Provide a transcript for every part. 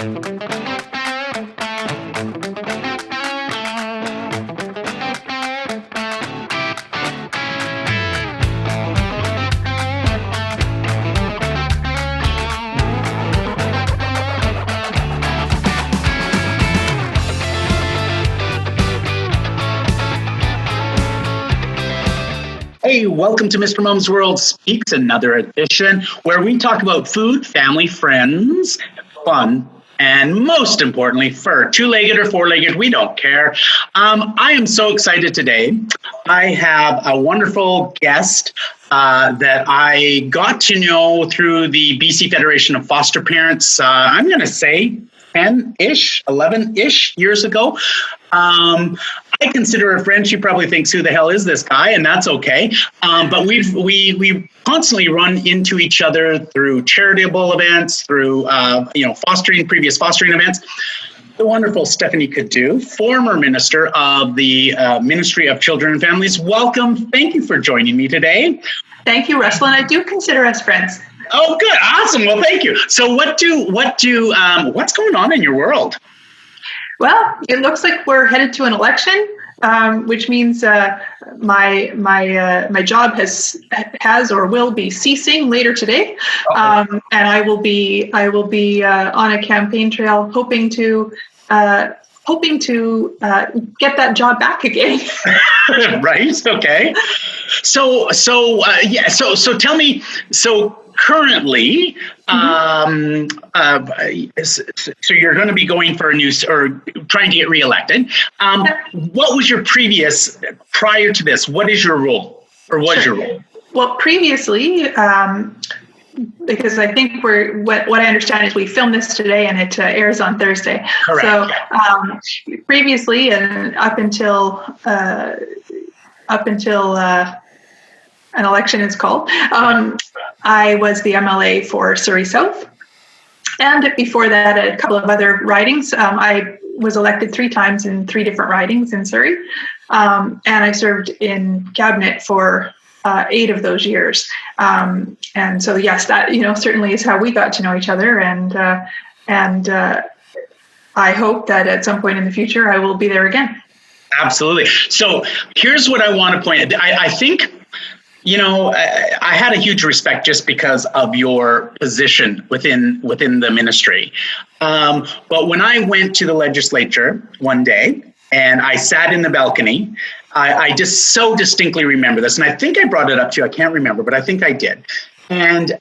Hey, welcome to Mr. Mom's World Speaks, another edition where we talk about food, family, friends, fun, and most importantly, fur. Two-legged or four-legged, we don't care. I am so excited today. I have a wonderful guest that I got to know through the BC Federation of Foster Parents, I'm going to say 10-ish, 11-ish years ago. I consider her a friend. She probably thinks, who the hell is this guy? And that's okay. But we constantly run into each other through charitable events, through previous fostering events. The wonderful Stephanie Cadieux, former minister of the Ministry of Children and Families. Welcome. Thank you for joining me today. Thank you, Russell. And I do consider us friends. Oh, good. Awesome. Well, thank you. So what's going on in your world? Well, it looks like we're headed to an election, which means my job has or will be ceasing later today, and I will be on a campaign trail, hoping to get that job back again. Right. Okay. So tell me. So currently, so you're going to be going for trying to get reelected. What was your prior to this? What is your role, or was your role? Well, previously, because I think what I understand is we filmed this today and it airs on Thursday. Correct. So previously, and up until an election is called, I was the MLA for Surrey South. And before that, a couple of other ridings. I was elected 3 times in 3 different ridings in Surrey. And I served in cabinet for 8 of those years. And so, yes, that, certainly is how we got to know each other. And I hope that at some point in the future, I will be there again. Absolutely. So here's what I want to point out. I think, I had a huge respect just because of your position within the ministry. But when I went to the legislature one day and I sat in the balcony, I just so distinctly remember this. And I think I brought it up to you. I can't remember, but I think I did. And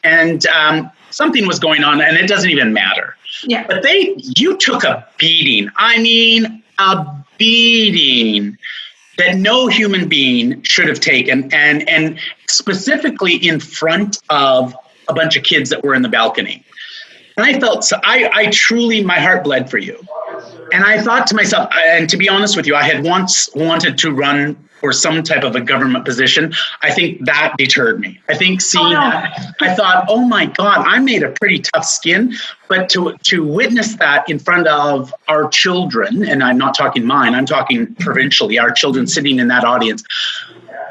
something was going on, and it doesn't even matter. Yeah. But you took a beating. I mean, a beating that no human being should have taken, and specifically in front of a bunch of kids that were in the balcony. And I felt, I truly, my heart bled for you. And I thought to myself, and to be honest with you, I had once wanted to run for some type of a government position. I think that deterred me. I think that, I thought, oh my God, I made a pretty tough skin. But to witness that in front of our children, and I'm not talking mine, I'm talking provincially, our children sitting in that audience,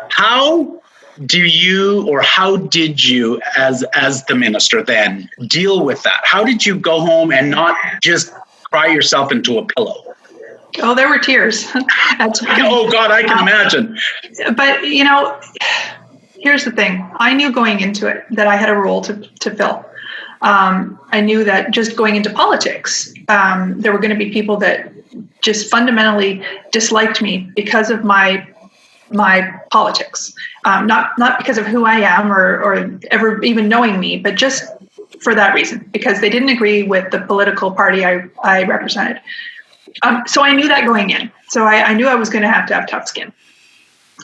how did you, as the minister then, deal with that? How did you go home and not just cry yourself into a pillow? Oh, there were tears. Oh, God, I can imagine. But, here's the thing. I knew going into it that I had a role to fill. I knew that just going into politics, there were going to be people that just fundamentally disliked me because of my politics. Not because of who I am or ever even knowing me, but just for that reason, because they didn't agree with the political party I represented. So I knew that going in. So I knew I was going to have tough skin.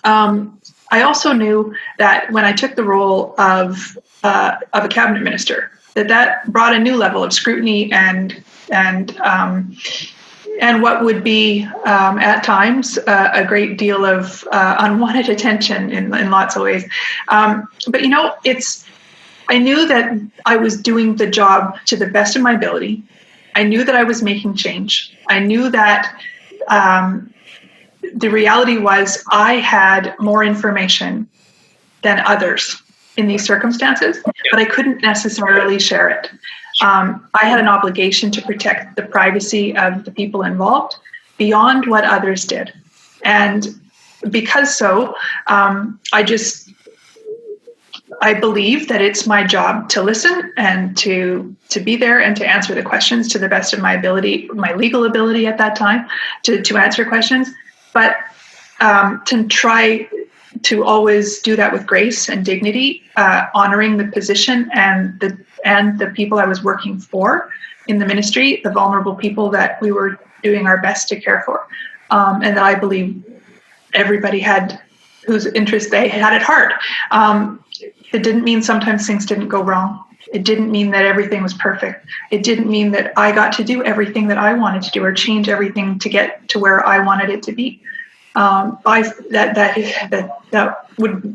I also knew that when I took the role of a cabinet minister, that brought a new level of scrutiny and what would be at times a great deal of unwanted attention in lots of ways. But I knew that I was doing the job to the best of my ability. I knew that I was making change. I knew that the reality was I had more information than others in these circumstances, but I couldn't necessarily share it. I had an obligation to protect the privacy of the people involved beyond what others did. And because so, I believe that it's my job to listen and to be there and to answer the questions to the best of my ability, my legal ability at that time, to answer questions, but to try to always do that with grace and dignity, honoring the position and the people I was working for in the ministry, the vulnerable people that we were doing our best to care for, and that I believe everybody had whose interest they had at heart. It didn't mean sometimes things didn't go wrong. It didn't mean that everything was perfect. It didn't mean that I got to do everything that I wanted to do or change everything to get to where I wanted it to be.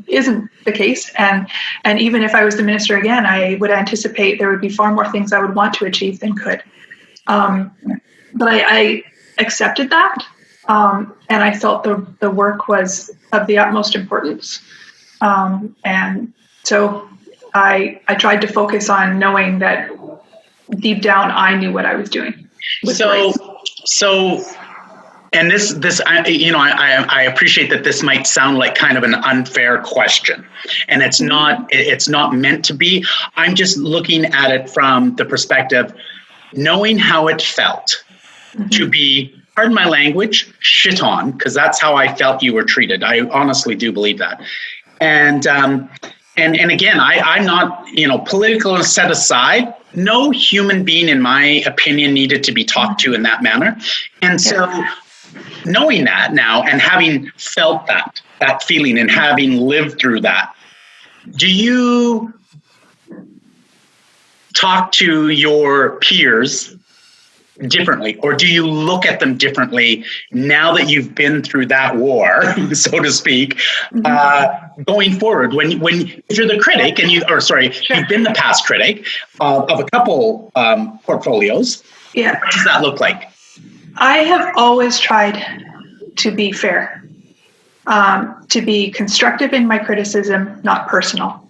Isn't the case. And even if I was the minister again, I would anticipate there would be far more things I would want to achieve than could. But I accepted that. And I felt the work was of the utmost importance. And so I tried to focus on knowing that deep down I knew what I was doing. And I appreciate that this might sound like kind of an unfair question, and it's not meant to be. I'm just looking at it from the perspective, knowing how it felt to be, pardon my language, shit on, because that's how I felt you were treated. I honestly do believe that. And again, I'm not, political set aside. No human being, in my opinion, needed to be talked to in that manner. And so knowing that now and having felt that feeling and having lived through that, do you talk to your peers differently, or do you look at them differently now that you've been through that war, so to speak, going forward? When if you're the critic and you've been the past critic of a couple portfolios, what does that look like? I have always tried to be fair, to be constructive in my criticism, not personal.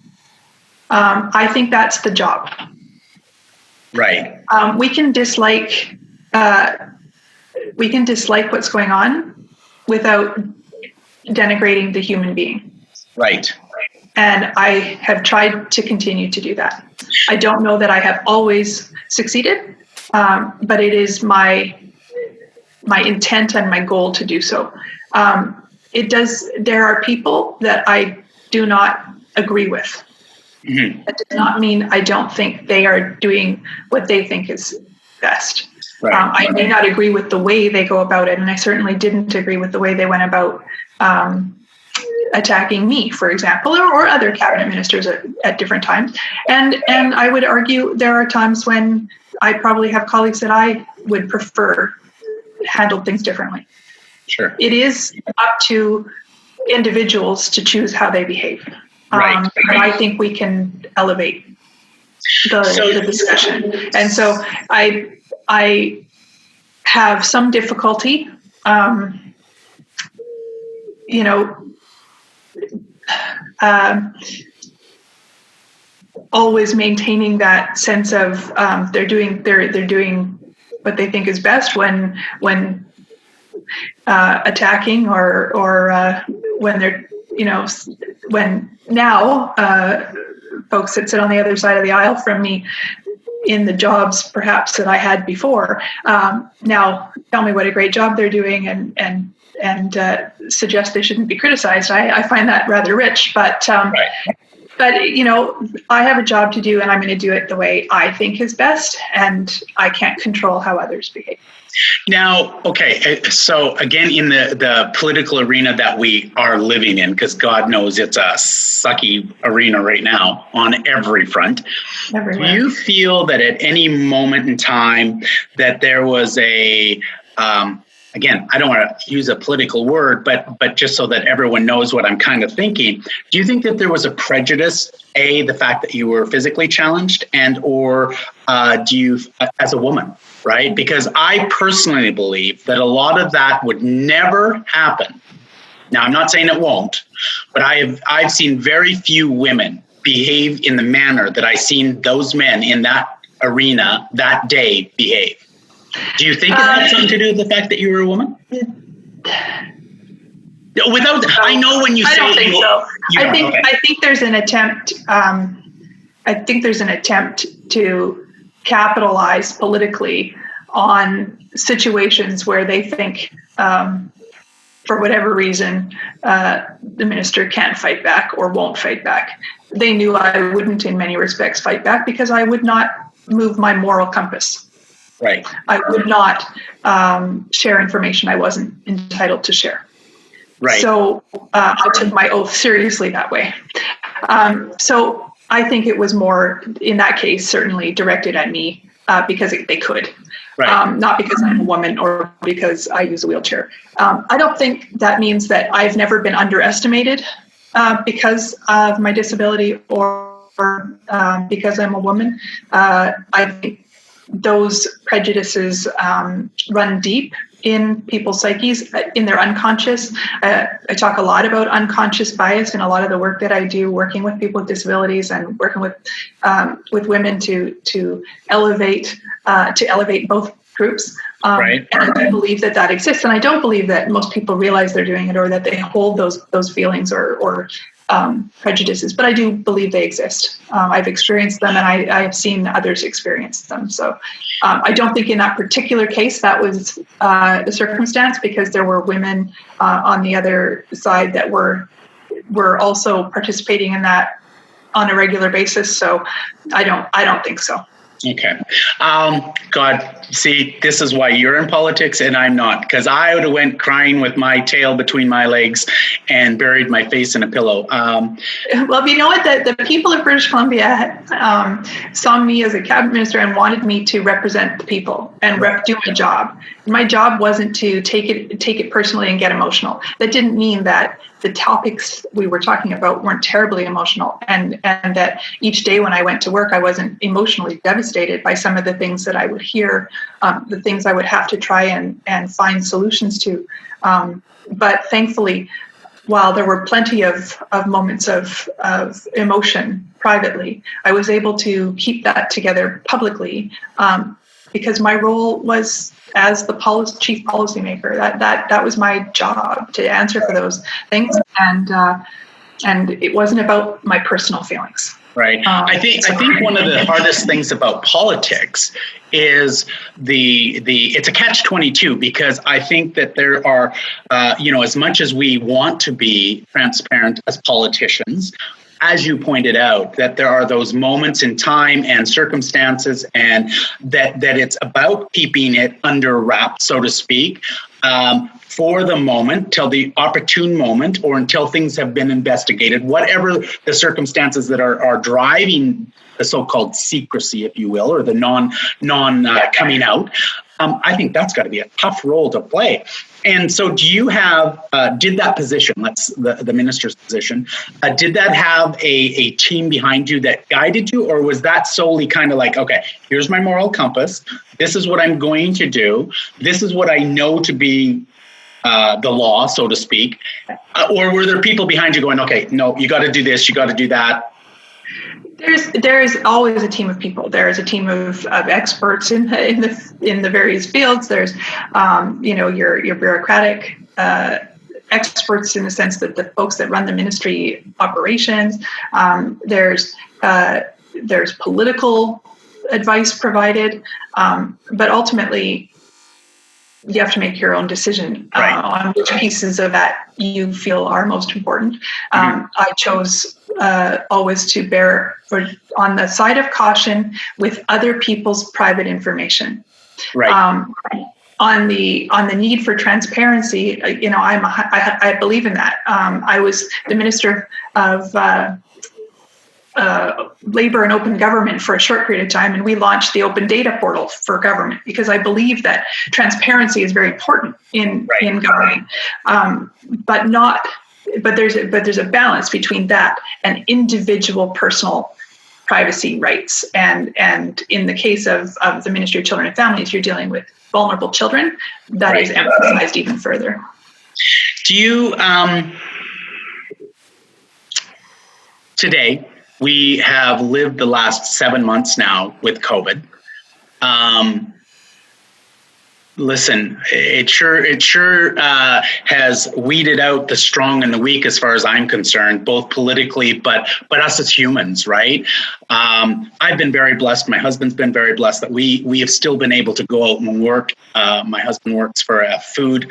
I think that's the job. Right. We can dislike what's going on without denigrating the human being. Right. And I have tried to continue to do that. I don't know that I have always succeeded, but it is my intent and my goal to do so. There are people that I do not agree with. Mm-hmm. That does not mean I don't think they are doing what they think is best. Right. I may not agree with the way they go about it, and I certainly didn't agree with the way they went about attacking me, for example, or other cabinet ministers at different times. And I would argue there are times when I probably have colleagues that I would prefer handled things differently. Sure. It is up to individuals to choose how they behave. Right. And I think we can elevate the discussion. And so I have some difficulty, always maintaining that sense of they're doing what they think is best when attacking or when they're when now folks that sit on the other side of the aisle from me in the jobs perhaps that I had before now tell me what a great job they're doing and suggest they shouldn't be criticized. I find that rather rich, but right. But, I have a job to do, and I'm going to do it the way I think is best, and I can't control how others behave. Now, okay, so again, in the political arena that we are living in, because God knows it's a sucky arena right now on every front, everywhere. Do you feel that at any moment in time that there was a... again, I don't want to use a political word, but just so that everyone knows what I'm kind of thinking, do you think that there was a prejudice, the fact that you were physically challenged, or do you, as a woman, right? Because I personally believe that a lot of that would never happen. Now, I'm not saying it won't, but I've seen very few women behave in the manner that I've seen those men in that arena that day behave? Do you think it had something to do with the fact that you were a woman? I know when you say, I don't think so. Okay. I think there's an attempt. I think there's an attempt to capitalize politically on situations where they think, for whatever reason, the minister can't fight back or won't fight back. They knew I wouldn't, in many respects, fight back because I would not move my moral compass. Right. I would not share information I wasn't entitled to share. Right. So I took my oath seriously that way. So I think it was more, in that case, certainly directed at me because they could. Right. Not because I'm a woman or because I use a wheelchair. I don't think that means that I've never been underestimated because of my disability or because I'm a woman. I think those prejudices run deep in people's psyches, in their unconscious. I talk a lot about unconscious bias in a lot of the work that I do, working with people with disabilities and working with women to elevate both groups. Right. And I believe that exists, and I don't believe that most people realize they're doing it or that they hold those feelings or prejudices, but I do believe they exist. I've experienced them, and I have seen others experience them. So I don't think in that particular case that was the circumstance, because there were women on the other side that were also participating in that on a regular basis. So I don't think so. Okay. God, see, this is why you're in politics and I'm not, because I would have went crying with my tail between my legs and buried my face in a pillow. Well, you know what? The people of British Columbia saw me as a cabinet minister and wanted me to represent the people and do my job. My job wasn't to take it personally and get emotional. That didn't mean that the topics we were talking about weren't terribly emotional, and that each day when I went to work, I wasn't emotionally devastated by some of the things that I would hear, the things I would have to try and find solutions to. But thankfully, while there were plenty of moments of emotion privately, I was able to keep that together publicly because my role was as the chief policymaker. That was my job, to answer for those things, and it wasn't about my personal feelings. Right. I think one of the hardest things about politics is it's a catch-22, because I think that there are, as much as we want to be transparent as politicians, as you pointed out, that there are those moments in time and circumstances, and that it's about keeping it under wraps, so to speak, for the moment, till the opportune moment, or until things have been investigated, whatever the circumstances that are driving the so-called secrecy, if you will, or the non coming out. I think that's got to be a tough role to play. And so do you have, did that position, that's the minister's position, did that have a team behind you that guided you, or was that solely kind of like, okay, here's my moral compass, this is what I'm going to do, this is what I know to be the law, so to speak, or were there people behind you going, okay, no, you got to do this, you got to do that? There's always a team of people. There is a team of experts in the various fields. There's your bureaucratic experts, in the sense that the folks that run the ministry operations. There's political advice provided, but ultimately you have to make your own decision on which pieces of that you feel are most important. I chose always to bear on the side of caution with other people's private information. Right. On the need for transparency, I believe in that. I was the Minister of Labor and Open Government for a short period of time, and we launched the Open Data Portal for government, because I believe that transparency is very important in government, but there's a balance between that and individual personal privacy rights, and in the case of the Ministry of Children and Families, you're dealing with vulnerable children. That is emphasized even further. Do you today, we have lived the last 7 months now with COVID. Listen, it sure has weeded out the strong and the weak, as far as I'm concerned, both politically, but us as humans, right? I've been very blessed. My husband's been very blessed that we have still been able to go out and work. My husband works for a food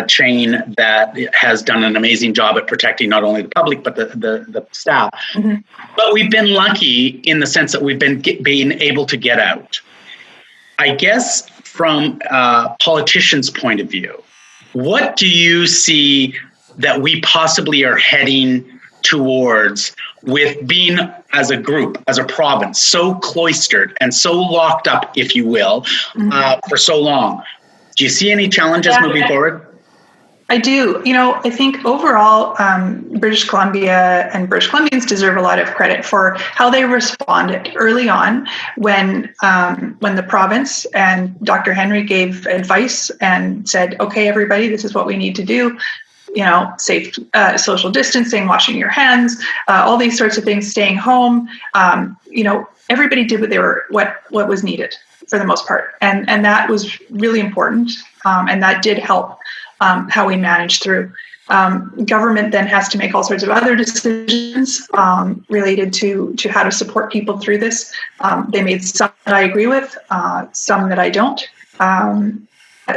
chain that has done an amazing job at protecting not only the public but the staff. Mm-hmm. But we've been lucky in the sense that we've been able to get out. I guess from a politician's point of view, what do you see that we possibly are heading towards with being, as a group, as a province, so cloistered and so locked up, if you will, for so long? Do you see any challenges moving forward? I do. I think overall, British Columbia and British Columbians deserve a lot of credit for how they responded early on when the province and Dr. Henry gave advice and said, okay, everybody, this is what we need to do. Safe social distancing, washing your hands, all these sorts of things, staying home. Everybody did what was needed for the most part. And that was really important. And that did help how we managed through. Government then has to make all sorts of other decisions related to how to support people through this. They made some that I agree with, some that I don't.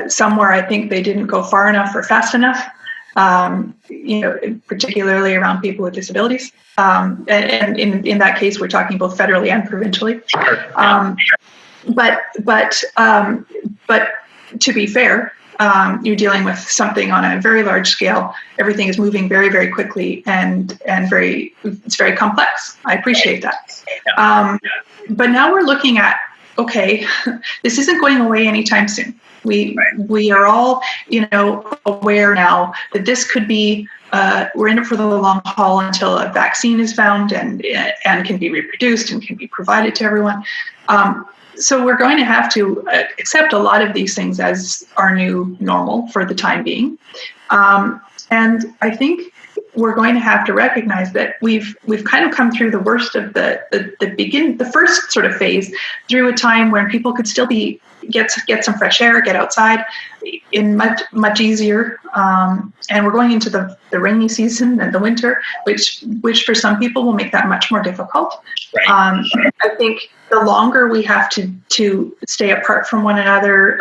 Some where I think they didn't go far enough or fast enough, particularly around people with disabilities. And in that case, we're talking both federally and provincially. But to be fair, you're dealing with something on a very large scale. Everything is moving very, very quickly and it's very complex. I appreciate that. But now we're looking at, okay, this isn't going away anytime soon. We are all, aware now that this could be, we're in it for the long haul until a vaccine is found and can be reproduced and can be provided to everyone. So we're going to have to accept a lot of these things as our new normal for the time being. And I think we're going to have to recognize that we've kind of come through the worst of the first sort of phase, through a time when people could still get some fresh air, get outside in much easier. And we're going into the rainy season and the winter, which for some people will make that much more difficult. Right. I think the longer we have to stay apart from one another,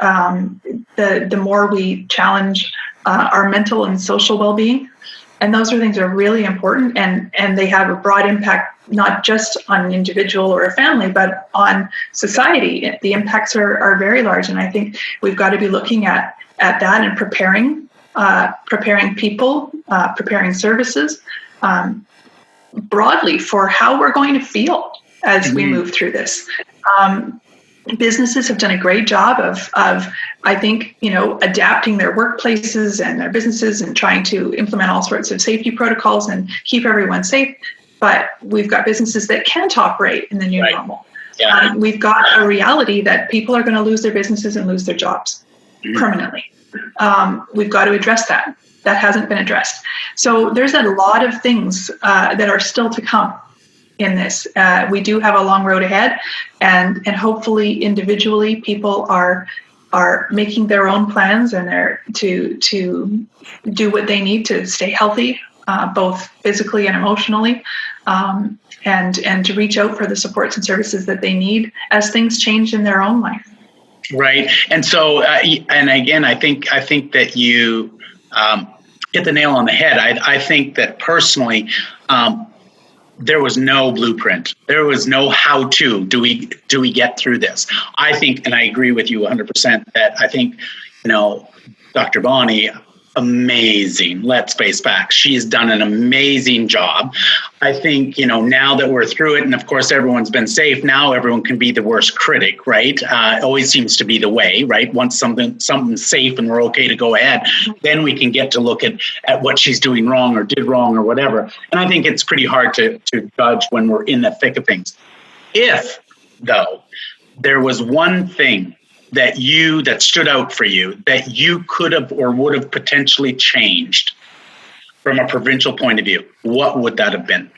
the more we challenge our mental and social well-being. And those things are really important, and they have a broad impact, not just on an individual or a family, but on society. The impacts are very large, and I think we've got to be looking at that and preparing people, preparing services broadly for how we're going to feel as we move through this. Businesses have done a great job of I think, adapting their workplaces and their businesses and trying to implement all sorts of safety protocols and keep everyone safe. But we've got businesses that can't operate in the new normal. Yeah. We've got a reality that people are going to lose their businesses and lose their jobs permanently. We've got to address that. That hasn't been addressed. So there's a lot of things that are still to come in this. We do have a long road ahead, and hopefully individually people are making their own plans and to do what they need to stay healthy, both physically and emotionally, and to reach out for the supports and services that they need as things change in their own life. Right. And so, and again, I think that you hit the nail on the head. I think that personally, there was no blueprint. There was no how-to. Do we get through this? I think, and I agree with you 100%, that I think, Dr. Bonnie, amazing. Let's face facts. She has done an amazing job. I think, now that we're through it, and of course everyone's been safe, now everyone can be the worst critic, right? It always seems to be the way, right? Once something's safe and we're okay to go ahead, then we can get to look at what she's doing wrong or did wrong or whatever. And I think it's pretty hard to judge when we're in the thick of things. If, though, there was one thing that stood out for you, that you could have or would have potentially changed from a provincial point of view, what would that have been?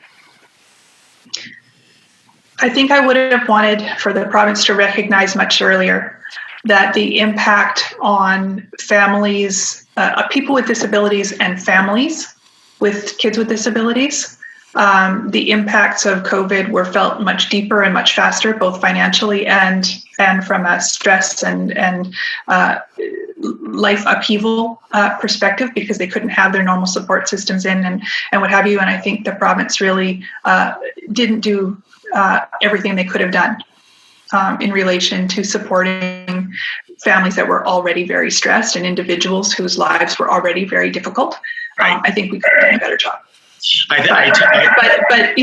I think I would have wanted for the province to recognize much earlier that the impact on families, people with disabilities and families with kids with disabilities, the impacts of COVID were felt much deeper and much faster, both financially and from a stress and life upheaval perspective, because they couldn't have their normal support systems in and what have you. And I think the province really didn't do everything they could have done in relation to supporting families that were already very stressed and individuals whose lives were already very difficult. Right. I think we could have done a better job. But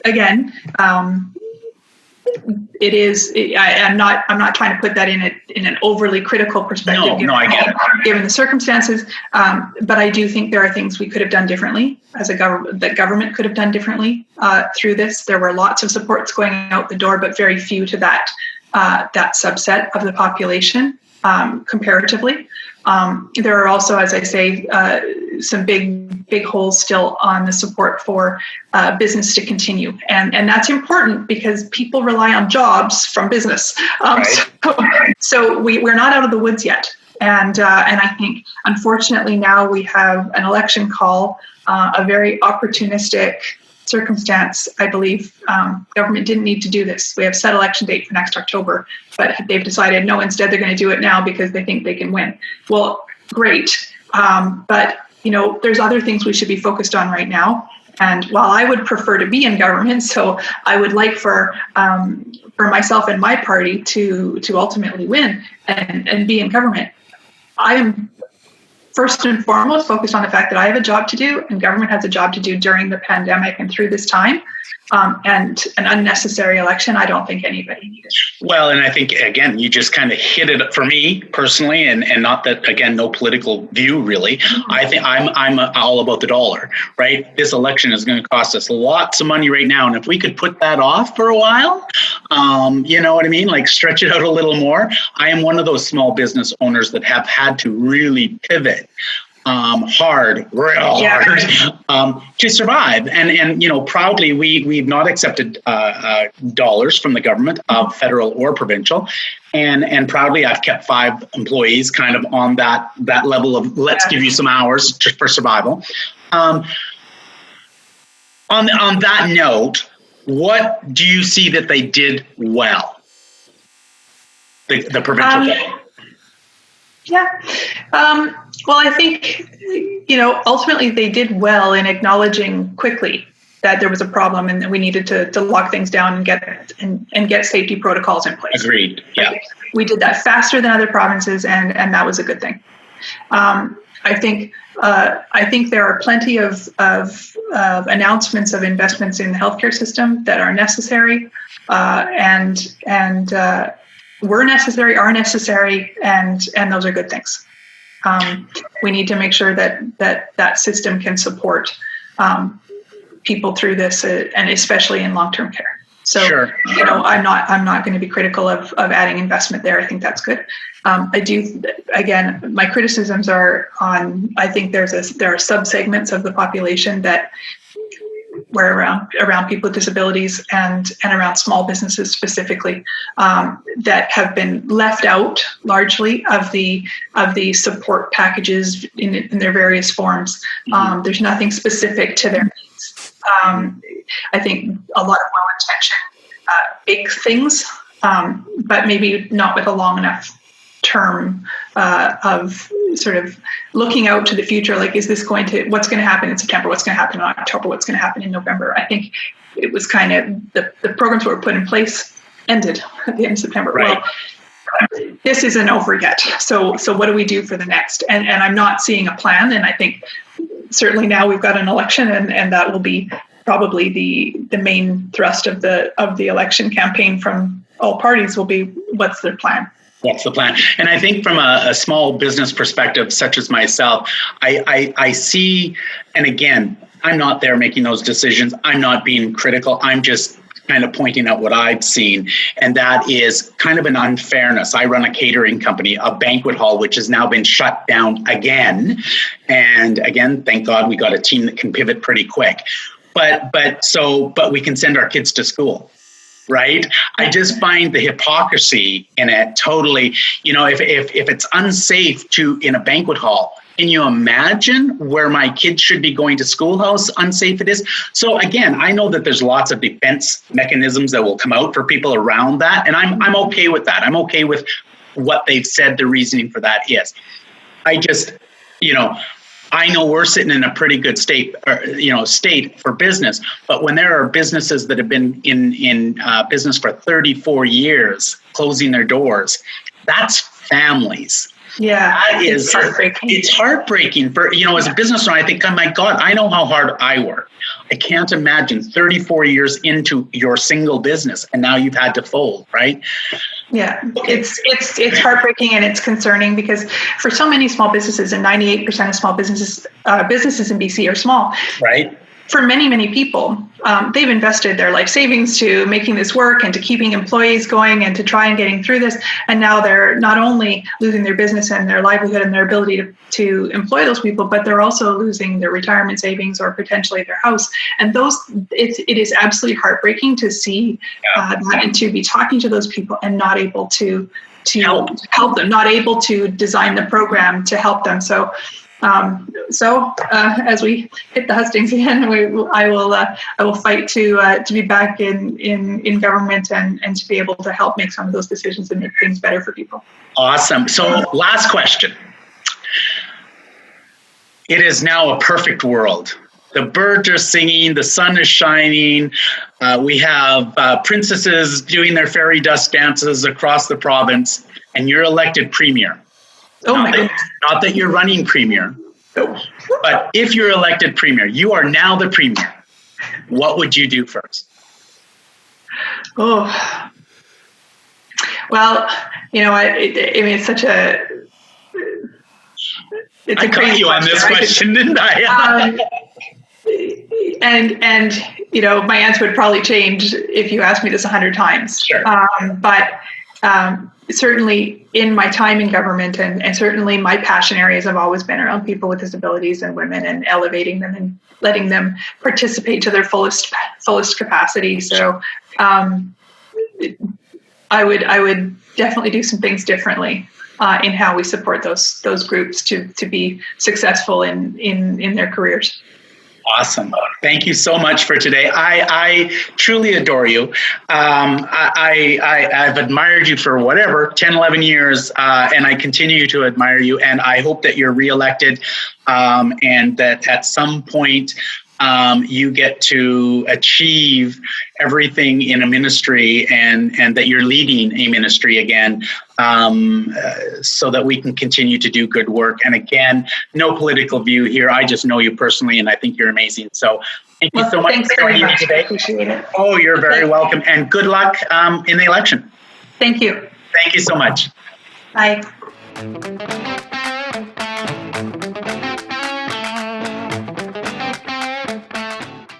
again, it is. I'm not trying to put that in an overly critical perspective. I get it. Given the circumstances, but I do think there are things we could have done differently as a government. That government could have done differently through this. There were lots of supports going out the door, but very few to that subset of the population comparatively. There are also, as I say, some big holes still on the support for business to continue, and that's important because people rely on jobs from business. So we're not out of the woods yet, and I think unfortunately now we have an election call, a very opportunistic circumstance. I believe government didn't need to do this. We have set election date for next October, but they've decided no, instead they're going to do it now because they think they can win. Well, great. But there's other things we should be focused on right now. And while I would prefer to be in government, so I would like for myself and my party to ultimately win and be in government, I am first and foremost focused on the fact that I have a job to do and government has a job to do during the pandemic and through this time. And an unnecessary election, I don't think anybody needed. Well, and I think, again, you just kind of hit it for me personally, and not that, again, no political view really. Mm-hmm. I think I'm all about the dollar, right? This election is going to cost us lots of money right now. And if we could put that off for a while, you know what I mean? Like stretch it out a little more. I am one of those small business owners that have had to really pivot real hard to survive. And proudly, we've not accepted dollars from the government, federal or provincial. And proudly, I've kept 5 employees kind of on that level of let's give you some hours just for survival. On that note, what do you see that they did well? The provincial government. Well, I think, ultimately they did well in acknowledging quickly that there was a problem and that we needed to lock things down and get safety protocols in place. Agreed. Yeah. We did that faster than other provinces, and that was a good thing. I think there are plenty of announcements of investments in the healthcare system that are necessary, and were necessary, are necessary, and those are good things. We need to make sure that system can support people through this, and especially in long-term care. So, sure. I'm not going to be critical of adding investment there. I think that's good. I do. Again, my criticisms are on. I think there are subsegments of the population that where around people with disabilities and around small businesses specifically that have been left out largely of the support packages in their various forms. There's nothing specific to their needs. I think a lot of well-intentioned big things, but maybe not with a long enough term of sort of looking out to the future, like, what's going to happen in September? What's going to happen in October? What's going to happen in November? I think it was kind of the programs that were put in place ended at the end of September. Right. Well, this isn't over yet. So what do we do for the next? And I'm not seeing a plan. And I think certainly now we've got an election, and that will be probably the main thrust of the election campaign from all parties will be, what's their plan? That's the plan. And I think from a small business perspective, such as myself, I see, and again, I'm not there making those decisions. I'm not being critical. I'm just kind of pointing out what I've seen. And that is kind of an unfairness. I run a catering company, a banquet hall, which has now been shut down again. And again, thank God we got a team that can pivot pretty quick. But we can send our kids to school. right? I just find the hypocrisy in it totally. If it's unsafe in a banquet hall, can you imagine where my kids should be going to school, how unsafe it is? So again, I know that there's lots of defense mechanisms that will come out for people around that. And I'm okay with that. I'm okay with what they've said the reasoning for that is. I just, I know we're sitting in a pretty good state for business, but when there are businesses that have been in business for 34 years, closing their doors, that's families. Yeah, it's heartbreaking. It's heartbreaking for, as a business owner, I think, oh my God, I know how hard I work. I can't imagine 34 years into your single business and now you've had to fold, right? Yeah, it's heartbreaking and it's concerning because for so many small businesses, and 98% of small businesses in BC are small. Right. For many, many people, they've invested their life savings to making this work and to keeping employees going and to try and getting through this. And now they're not only losing their business and their livelihood and their ability to employ those people, but they're also losing their retirement savings or potentially their house. And it is absolutely heartbreaking to see that and to be talking to those people and not able to help them, not able to design the program to help them. So as we hit the hustings again, I will fight to be back in government and to be able to help make some of those decisions and make things better for people. Awesome. So last question. It is now a perfect world. The birds are singing, the sun is shining. We have princesses doing their fairy dust dances across the province, and you're elected premier. Oh my goodness. Not that you're running premier, but if you're elected premier, you are now the premier. What would you do first? Oh, well, it's such a. It's I caught you on this question, didn't I? And my answer would probably change if you asked me this 100 times. Sure. But certainly in my time in government and certainly my passion areas have always been around people with disabilities and women and elevating them and letting them participate to their fullest capacity. So I would definitely do some things differently in how we support those groups to be successful in their careers. Awesome. Thank you so much for today. I truly adore you. I've admired you for 10, 11 years, and I continue to admire you. And I hope that you're reelected and that at some point you get to achieve everything in a ministry and that you're leading a ministry again so that we can continue to do good work. And again, no political view here. I just know you personally, and I think you're amazing. So thank you so much for joining me today. I appreciate it. Oh, you're very welcome. And good luck in the election. Thank you. Thank you so much. Bye.